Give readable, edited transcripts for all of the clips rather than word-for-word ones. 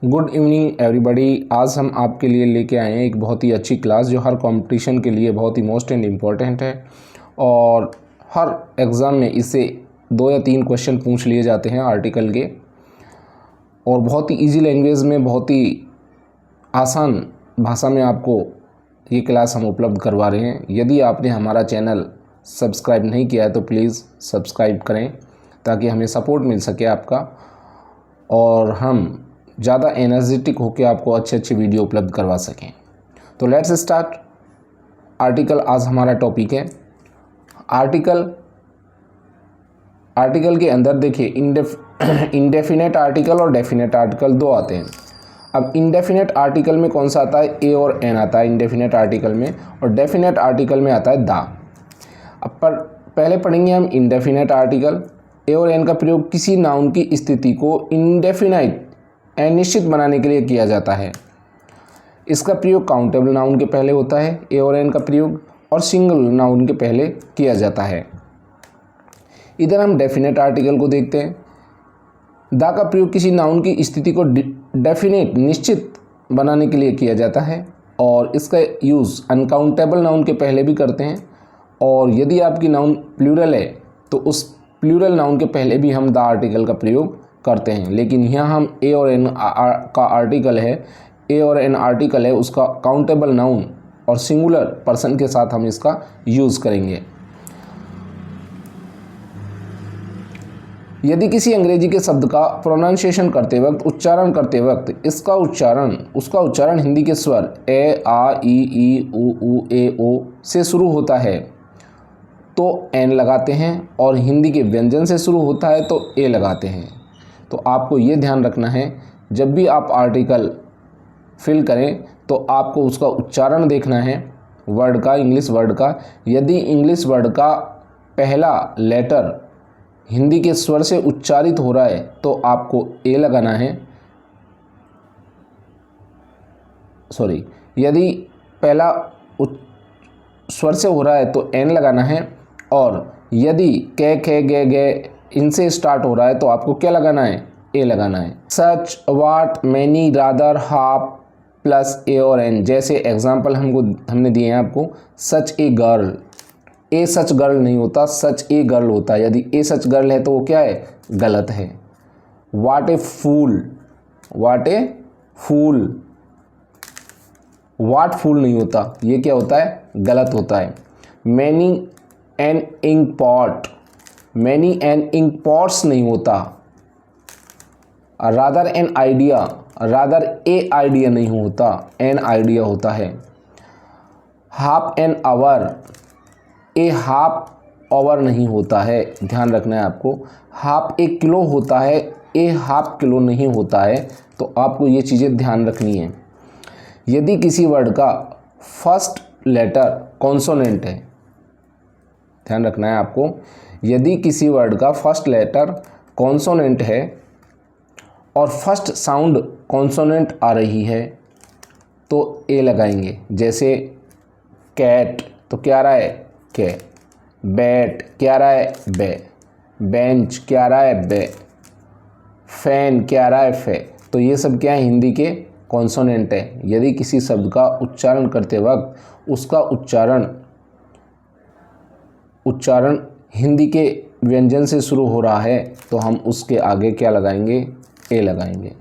Good evening everybody. आज हम आपके लिए लेके आए हैं एक बहुत ही अच्छी क्लास जो हर कंपटीशन के लिए बहुत ही मोस्ट एंड इम्पॉर्टेंट है और हर एग्ज़ाम में इससे 2 या 3 क्वेश्चन पूछ लिए जाते हैं आर्टिकल के, और बहुत ही इजी लैंग्वेज में, बहुत ही आसान भाषा में आपको ये क्लास हम उपलब्ध करवा रहे हैं। यदि आपने हमारा चैनल सब्सक्राइब नहीं किया है तो प्लीज़ सब्सक्राइब करें ताकि हमें सपोर्ट मिल सके आपका और हम ज़्यादा एनर्जेटिक होकर आपको अच्छे अच्छे वीडियो उपलब्ध करवा सकें। तो लेट्स स्टार्ट। आर्टिकल आज हमारा टॉपिक है। आर्टिकल के अंदर देखिए इंडेफिनेट आर्टिकल और डेफिनेट आर्टिकल 2 आते हैं। अब इंडेफिनेट आर्टिकल में कौन सा आता है? ए और एन आता है इंडेफिनेट आर्टिकल में, और डेफिनेट आर्टिकल में आता है दा। अब पहले पढ़ेंगे हम इंडेफिनेट आर्टिकल। ए और एन का प्रयोग किसी नाउन की स्थिति को इंडेफिनाइट अनिश्चित बनाने के लिए किया जाता है। इसका प्रयोग काउंटेबल नाउन के पहले होता है, ए और एन का प्रयोग, और सिंगल नाउन के पहले किया जाता है। इधर हम डेफिनेट आर्टिकल को देखते हैं। दा का प्रयोग किसी नाउन की स्थिति को डेफिनेट निश्चित बनाने के लिए किया जाता है, और इसका यूज़ अनकाउंटेबल नाउन के पहले भी करते हैं, और यदि आपकी नाउन प्लूरल है तो उस प्लूरल नाउन के पहले भी हम दा आर्टिकल का प्रयोग करते हैं। लेकिन यहाँ हम ए और एन का आर्टिकल है, ए और एन आर्टिकल है, उसका काउंटेबल नाउन और सिंगुलर पर्सन के साथ हम इसका यूज़ करेंगे। यदि किसी अंग्रेजी के शब्द का प्रोनाउंसिएशन करते वक्त, उच्चारण करते वक्त, उसका उच्चारण हिंदी के स्वर ए, आ, ई, उ, ए, ओ से शुरू होता है तो एन लगाते हैं, और हिंदी के व्यंजन से शुरू होता है तो ए लगाते हैं। तो आपको ये ध्यान रखना है, जब भी आप आर्टिकल फिल करें तो आपको उसका उच्चारण देखना है वर्ड का, इंग्लिश वर्ड का। यदि इंग्लिश वर्ड का पहला लेटर हिंदी के स्वर से उच्चारित हो रहा है तो आपको ए लगाना है। यदि पहला स्वर से हो रहा है तो एन लगाना है, और यदि कै, खे, गे, गे इनसे स्टार्ट हो रहा है तो आपको क्या लगाना है? ए लगाना है। सच, वाट, मैनी, रादर, हाफ प्लस ए और एन जैसे एग्जाम्पल हमने दिए हैं आपको। सच a girl, A such girl नहीं होता, सच ए गर्ल होता है। यदि ए सच गर्ल है तो वो क्या है? गलत है। वाट ए फूल, वाट फूल नहीं होता, ये क्या होता है? गलत होता है। Many an ink pot, many an ink pots नहीं होता। Rather an idea, rather a idea नहीं होता, एन आइडिया होता है। Half an hour, a half hour नहीं होता है। ध्यान रखना है आपको। हाफ ए किलो होता है, ए हाफ किलो नहीं होता है। तो आपको ये चीज़ें ध्यान रखनी है। यदि किसी वर्ड का फर्स्ट लेटर कॉन्सोनेंट है, ध्यान रखना है आपको, यदि किसी वर्ड का फर्स्ट लेटर कॉन्सोनेंट है और फर्स्ट साउंड कॉन्सोनेंट आ रही है तो ए लगाएंगे। जैसे कैट तो क्या आ रहा है? के। बैट क्या आ रहा है? बे। बेंच क्या आ रहा है? बे। फैन क्या आ रहा है? फे। तो ये सब क्या है? हिंदी के कॉन्सोनेंट है। यदि किसी शब्द का उच्चारण करते वक्त उसका उच्चारण हिंदी के व्यंजन से शुरू हो रहा है तो हम उसके आगे क्या लगाएंगे? ए लगाएंगे।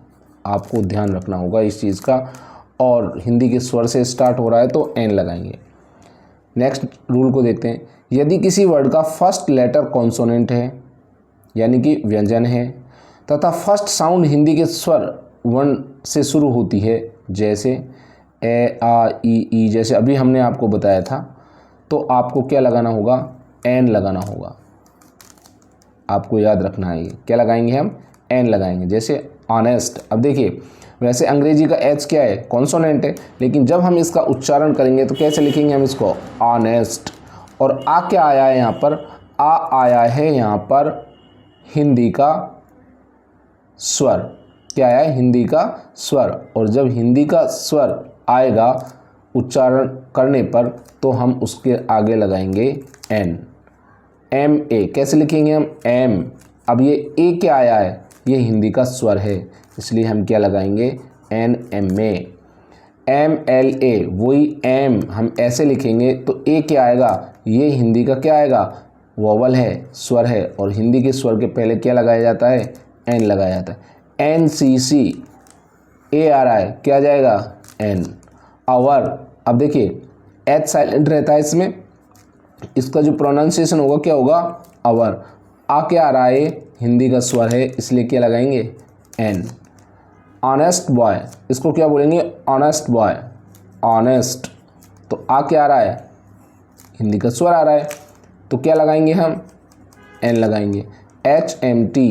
आपको ध्यान रखना होगा इस चीज़ का। और हिंदी के स्वर से स्टार्ट हो रहा है तो एन लगाएंगे। नेक्स्ट रूल को देखते हैं। यदि किसी वर्ड का फर्स्ट लेटर कॉन्सोनेंट है, यानी कि व्यंजन है, तथा फर्स्ट साउंड हिंदी के स्वर वर्ण से शुरू होती है, जैसे ए, आ, ई, जैसे अभी हमने आपको बताया था, तो आपको क्या लगाना होगा? एन लगाना होगा। आपको याद रखना है। ये क्या लगाएंगे हम? एन लगाएंगे। जैसे ऑनेस्ट, अब देखिए वैसे अंग्रेजी का एच क्या है? कॉन्सोनेंट है, लेकिन जब हम इसका उच्चारण करेंगे तो कैसे लिखेंगे हम इसको? ऑनेस्ट। और आ क्या आया है यहाँ पर? आ आया है यहाँ पर हिंदी का स्वर। क्या आया है? हिंदी का स्वर। और जब हिंदी का स्वर आएगा उच्चारण करने पर तो हम उसके आगे लगाएंगे एन। एम ए कैसे लिखेंगे हम? एम। अब ये ए क्या आया है? ये हिंदी का स्वर है। इसलिए हम क्या लगाएंगे, NMA। MLA वही M हम ऐसे लिखेंगे तो ए क्या आएगा, ये हिंदी का क्या आएगा, वोवल है, स्वर है, और हिंदी के स्वर के पहले क्या लगाया जाता है, N लगाया जाता है। NCC ए आ रहा है, क्या आ जाएगा, N। आवर, अब देखिए H साइलेंट रहता है इसमें, इसका जो प्रोनाउंसिएशन होगा क्या होगा, आवर। आ क्या आ रहा है, हिंदी का स्वर है, इसलिए क्या लगाएंगे, N। ऑनेस्ट बॉय, इसको क्या बोलेंगे, ऑनेस्ट बॉय, ऑनेस्ट। तो आ क्या आ रहा है, हिंदी का स्वर आ रहा है, तो क्या लगाएंगे हम, N लगाएंगे। HMT,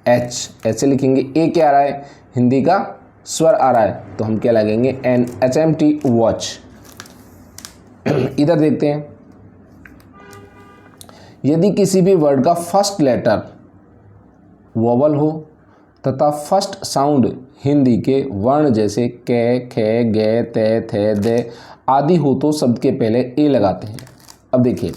H ऐसे लिखेंगे, ए क्या आ रहा है, हिंदी का स्वर आ रहा है, तो हम क्या लगेंगे, N। HMT watch. इधर देखते हैं, यदि किसी भी वर्ड का फर्स्ट लेटर वोवल हो तथा फर्स्ट साउंड हिंदी के वर्ण जैसे कै, खे, गे, ते, थे, दे आदि हो तो शब्द के पहले ए लगाते हैं। अब देखिए,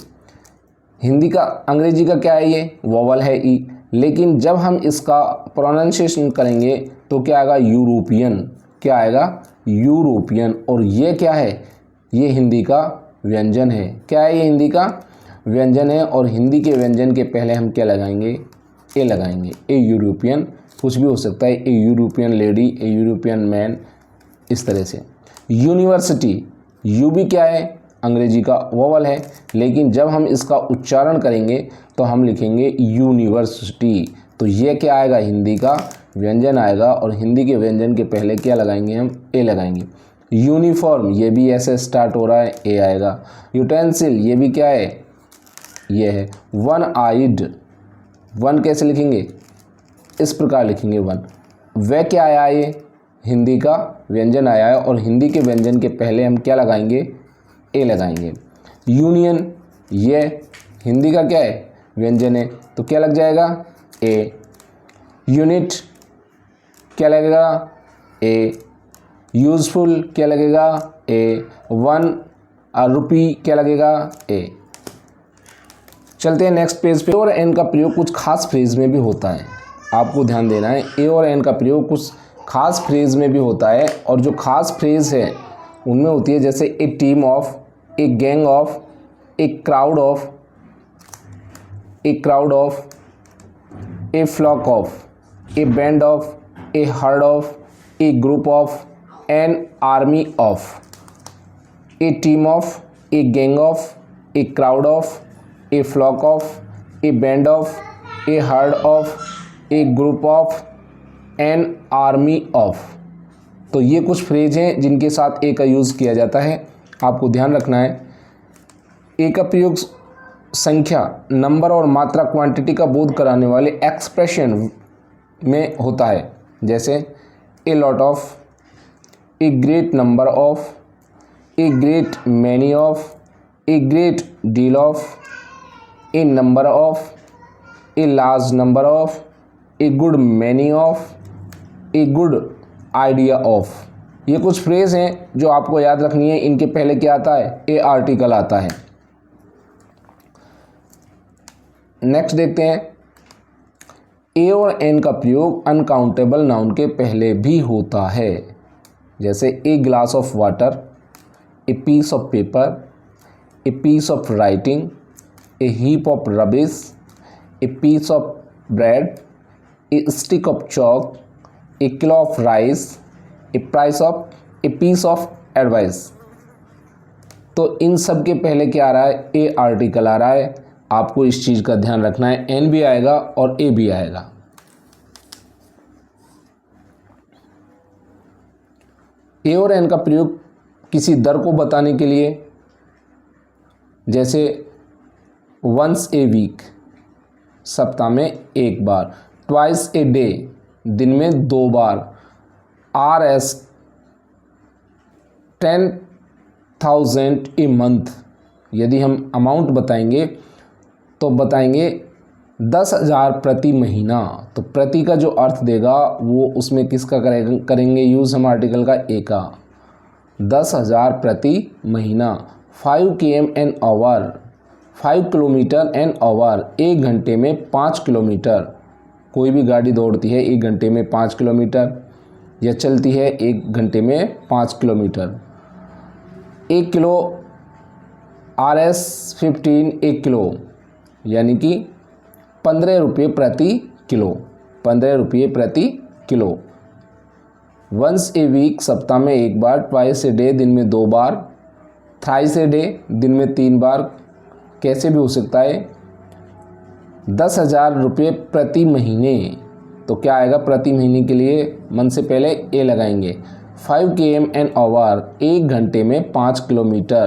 हिंदी का, अंग्रेजी का क्या है, ये वोवल है ई, लेकिन जब हम इसका प्रोनाउंसिएशन करेंगे तो क्या आएगा, यूरोपियन। क्या आएगा, यूरोपियन। और ये क्या है, ये हिंदी का व्यंजन है। क्या है, ये हिंदी का व्यंजन है, और हिंदी के व्यंजन के पहले हम क्या लगाएंगे, ए लगाएंगे। ए यूरोपियन, कुछ भी हो सकता है, ए यूरोपियन लेडी, ए यूरोपियन मैन, इस तरह से। यूनिवर्सिटी, यू भी क्या है, अंग्रेजी का वोवल है, लेकिन जब हम इसका उच्चारण करेंगे तो हम लिखेंगे यूनिवर्सिटी। तो ये क्या आएगा, हिंदी का व्यंजन आएगा, और हिंदी के व्यंजन के पहले क्या लगाएंगे, हम ए लगाएंगे। यूनिफॉर्म, ये भी ऐसे स्टार्ट हो रहा है, ए आएगा। यूटेंसिल, ये भी क्या है, ये है। वन आइड, वन कैसे लिखेंगे, इस प्रकार लिखेंगे वन। वह क्या आया है, ये हिंदी का व्यंजन आया है, और हिंदी के व्यंजन के पहले हम क्या लगाएंगे, ए लगाएंगे। यूनियन, ये हिंदी का क्या है, व्यंजन है, तो क्या लग जाएगा, ए। यूनिट क्या लगेगा, ए। यूजफुल क्या लगेगा, ए। वन रुपी क्या लगेगा, ए। चलते हैं नेक्स्ट पेज पे। और एन का प्रयोग कुछ खास फ्रेज में भी होता है, आपको ध्यान देना है। ए और एन का प्रयोग कुछ खास फ्रेज में भी होता है, और जो खास फ्रेज है उनमें होती है जैसे a team of, a gang of, a crowd of, a crowd of, a flock of, a band of, a herd of, a group of, an army of. A team of, a gang of, a crowd of, a flock of, a band of, a herd of, a group of, an army of. तो ये कुछ phrase हैं जिनके साथ ए का use किया जाता है, आपको ध्यान रखना है। ए का प्रयोग संख्या, नंबर और मात्रा, क्वांटिटी का बोध कराने वाले एक्सप्रेशन में होता है, जैसे a lot of, a great number of, a great many of, a great deal of, A number of, a large number of, a good many of, a good idea of. ये कुछ phrase हैं जो आपको याद रखनी है। इनके पहले क्या आता है, ए आर्टिकल आता है। नेक्स्ट देखते हैं, ए और एन का प्रयोग अनकाउंटेबल नाउन के पहले भी होता है, जैसे a glass of water, a piece of paper, a piece of writing, a heap of rubbish, a piece of bread, a stick of chalk, a kilo of rice, a price of, a piece of advice. तो इन सब के पहले क्या आ रहा है, ए article आ रहा है। आपको इस चीज़ का ध्यान रखना है, एन भी आएगा और ए भी आएगा। ए और एन का प्रयोग किसी दर को बताने के लिए, जैसे वंस ए वीक, सप्ताह में एक बार, ट्वाइस ए डे, दिन में 2 बार, आर एस 10,000 ए मंथ। यदि हम अमाउंट बताएंगे तो बताएंगे 10,000 प्रति महीना। तो प्रति का जो अर्थ देगा वो उसमें किसका करेंगे यूज़ हम, आर्टिकल का, ए का। 10,000 प्रति महीना। 5 km an hour, 5 kilometre an hour, 1 घंटे में 5 किलोमीटर। कोई भी गाड़ी दौड़ती है 1 घंटे में 5 किलोमीटर। यह चलती है 1 घंटे में 5 किलोमीटर। 1 किलो RS-15 1 किलो यानी कि 15 रुपये प्रति किलो, 15 रुपये प्रति किलो। वंस ए वीक सप्ताह में 1 बार, ट्वाइस ए डे दिन में 2 बार, थ्राइस ए डे दिन में 3 बार, कैसे भी हो सकता है। 10,000 रुपये प्रति महीने, तो क्या आएगा प्रति महीने के लिए, मन से पहले ए लगाएंगे। 5 km एन आवर, 1 घंटे में 5 किलोमीटर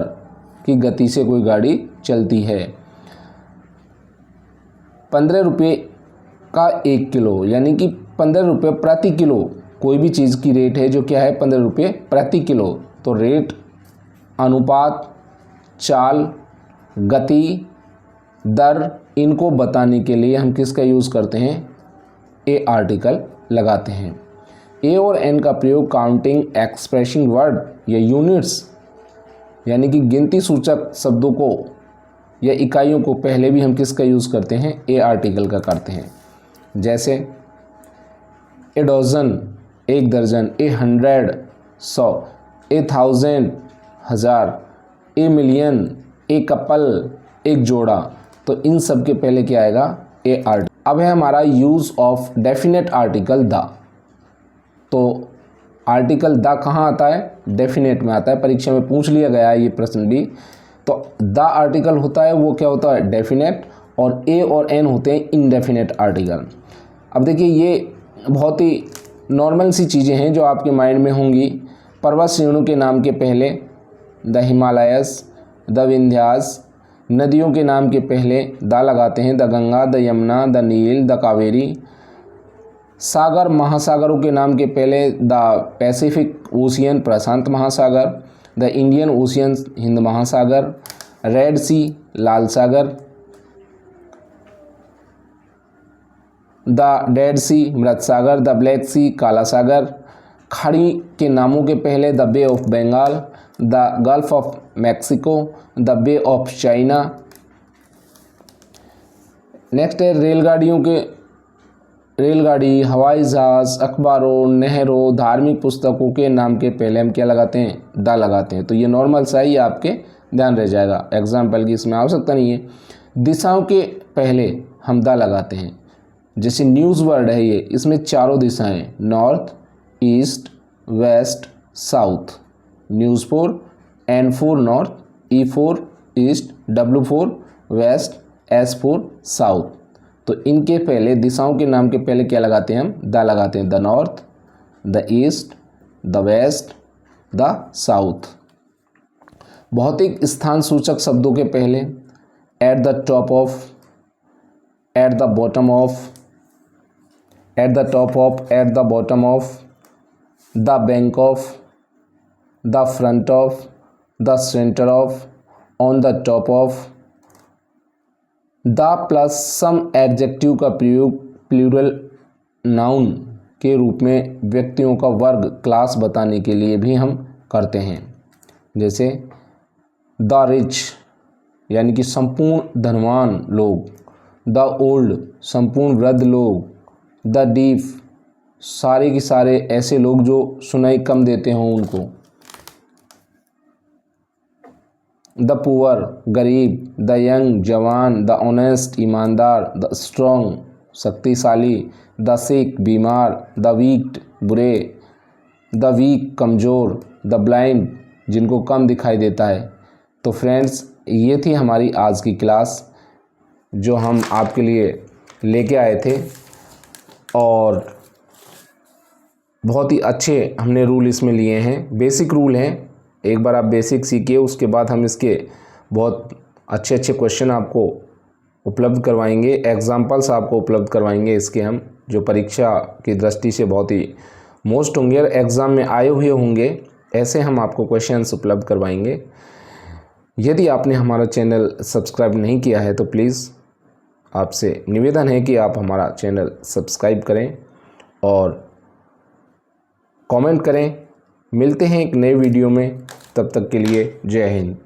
की गति से कोई गाड़ी चलती है। 15 रुपये का 1 किलो यानी कि 15 रुपये प्रति किलो, कोई भी चीज़ की रेट है जो क्या है 15 रुपये प्रति किलो। तो रेट, अनुपात, चाल, गति, दर, इनको बताने के लिए हम किसका यूज़ करते हैं, ए आर्टिकल लगाते हैं। ए और एन का प्रयोग काउंटिंग, एक्सप्रेसिंग वर्ड या यूनिट्स यानी कि गिनती सूचक शब्दों को या इकाइयों को पहले भी हम किसका यूज़ करते हैं, ए आर्टिकल का करते हैं। जैसे ए डजन 1 दर्जन, ए 100 100, ए 1000 1000, ए मिलियन, ए कपल 1 जोड़ा। तो इन सब के पहले क्या आएगा, ए आर्टिकल। अब है हमारा use of definite article the. तो आर्टिकल द कहाँ आता है, डेफिनेट में आता है। परीक्षा में पूछ लिया गया है ये प्रश्न भी। तो द आर्टिकल होता है वो क्या होता है, डेफिनेट, और ए और एन होते हैं इनडेफिनेट आर्टिकल। अब देखिए ये बहुत ही नॉर्मल सी चीज़ें हैं जो आपके माइंड में होंगी। पर्वत श्रेणियों के नाम के पहले द हिमालयस, द विंध्यास। नदियों के नाम के पहले द लगाते हैं, the Ganga, the Yamuna, the Nile, the Kaveri. सागर, महासागरों के नाम के पहले द पैसिफिक ओशियन, प्रशांत महासागर, द इंडियन ओशियन, हिंद महासागर, रेड सी, लाल सागर, द डेड सी, मृत सागर, द ब्लैक सी, काला सागर। खाड़ी के नामों के पहले the bay of Bengal, the gulf of Mexico, the bay of China. Next है रेलगाड़ी, हवाई जहाज, अखबारों, नहरों, धार्मिक पुस्तकों के नाम के पहले हम क्या लगाते हैं, द लगाते हैं। तो ये नॉर्मल सा ही आपके ध्यान रह जाएगा, एग्जाम्पल की इसमें आवश्यकता नहीं है। दिशाओं के पहले हम द लगाते हैं। जैसे न्यूज़ वर्ड है ये, इसमें चारों दिशाएं, north, east, west, south. News 4, N 4 north, E 4 east, W 4 west, S 4 south. तो इनके पहले दिशाओं के नाम के पहले क्या लगाते हैं हम, द लगाते हैं। The north, the east, the west, the south. भौतिक स्थान सूचक शब्दों के पहले at the top of, at the bottom of, at the top of, at the bottom of, the bank of, the front of, the centre of, on the top of. The plus some adjective का प्रयोग plural noun के रूप में व्यक्तियों का वर्ग, class बताने के लिए भी हम करते हैं। जैसे द रिच यानी कि संपूर्ण धनवान लोग, द ओल्ड संपूर्ण वृद्ध लोग, द डीफ सारे के सारे ऐसे लोग जो सुनाई कम देते हों उनको, द पुअर गरीब, द यंग जवान, द ऑनेस्ट ईमानदार, द स्ट्रॉन्ग शक्तिशाली, द सिक बीमार, द वीक बुरे, द वीक कमज़ोर, द ब्लाइंड जिनको कम दिखाई देता है। तो फ्रेंड्स ये थी हमारी आज की क्लास जो हम आपके लिए लेके आए थे, और बहुत ही अच्छे हमने रूल इसमें लिए हैं। बेसिक रूल हैं, एक बार आप बेसिक सीखिए, उसके बाद हम इसके बहुत अच्छे अच्छे क्वेश्चन आपको उपलब्ध करवाएंगे, एग्जाम्पल्स आपको उपलब्ध करवाएंगे इसके हम, जो परीक्षा की दृष्टि से बहुत ही मोस्ट होंगे और एग्ज़ाम में आए हुए होंगे, ऐसे हम आपको क्वेश्चंस उपलब्ध करवाएंगे। यदि आपने हमारा चैनल सब्सक्राइब नहीं किया है तो प्लीज़ आपसे निवेदन है कि आप हमारा चैनल सब्सक्राइब करें और कमेंट करें। मिलते हैं एक नए वीडियो में, तब तक के लिए जय हिंद।